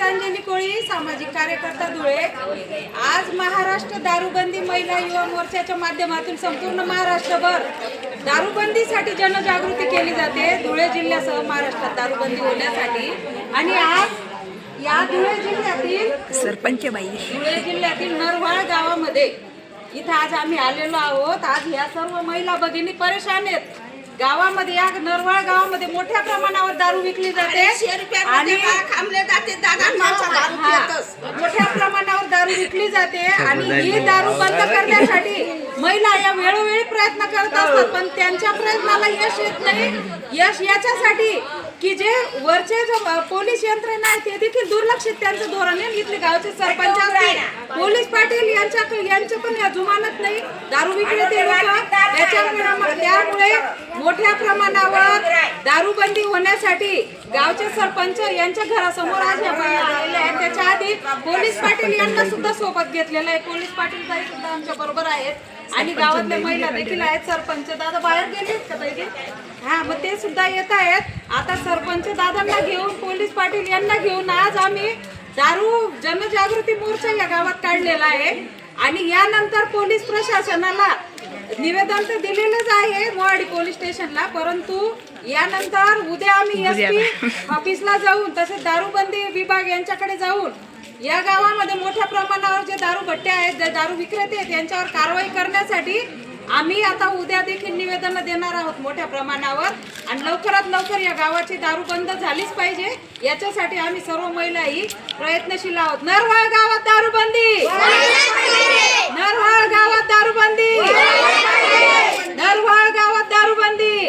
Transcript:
गीतांजली कोळी, सामाजिक कार्यकर्ता धुळे। आज महाराष्ट्र दारूबंदी महिला युवा मोर्चाच्या माध्यमातून संपूर्ण महाराष्ट्रभर दारूबंदीसाठी जनजागृती केली जाते। धुळे जिल्ह्यासह महाराष्ट्रात दारूबंदी होण्यासाठी आणि आज या धुळे जिल्ह्यातील धुळे जिल्ह्यातील नरवाळ गावामध्ये इथं आज आम्ही आलेलो आहोत। आज या सर्व महिला भगिनी परेशान आहेत। गावामध्ये या नरवाळ गावामध्ये मोठ्या प्रमाणावर दारू विकली जाते आणि मोठ्या प्रमाणावर दारू विकली जाते आणि ही दारू बंद करण्यासाठी महिला या वेळोवेळी प्रयत्न करत असतात, पण त्यांच्या प्रयत्नाला यश येत नाही। यश याच्यासाठी की जे वरचे जो पोलीस यंत्रणा आहे ते देखील दुर्लक्षित त्यांचं धोरण आहे। इथले गावचे सरपंच असतील, पोलीस पाटील यांचं पण या जुमानत नाही। दारू विक्रेते लोक त्यामुळे मोठ्या प्रमाणावर दारूबंदी होण्यासाठी गावचे सरपंच यांच्या घरासमोर आज या बाया आलेल्या आहेत। त्याच्या आधी पोलीस पाटील यांना सुद्धा सोबत घेतलेलं आहे। पोलीस पाटील ताई सुद्धा आमच्या बरोबर आहेत आणि गावातल्या महिला देखील आहेत। सरपंच दादा बाहेर गेलेत का ताई? हा, मग ते सुद्धा येत आहेत। आता सरपंच दादांना घेऊन, पोलीस पाटील यांना घेऊन आज आम्ही दारू जनजागृती मोर्चा या गावात काढलेला आहे आणि यानंतर पोलीस प्रशासनाला निवेदन तर दिलेलंच आहे मोहाडी पोलीस स्टेशनला, परंतु यानंतर उद्या आम्ही एसपी ऑफिसला जाऊन तसेच दारूबंदी विभाग यांच्याकडे जाऊन या गावामध्ये मोठ्या प्रमाणावर जे दारू भट्टे आहेत, जे दारू विक्रेते आहेत यांच्यावर कारवाई करण्यासाठी आम्ही आता उद्या देखील निवेदन देणार आहोत मोठ्या प्रमाणावर आणि लवकरात लवकर या गावाची दारू बंद झालीच पाहिजे। याच्यासाठी आम्ही सर्व महिलाही प्रयत्नशील आहोत। नरवाळ गावात दारूबंदी, नरवाळ गावात दारूबंदी, नरवाळ गावात दारूबंदी।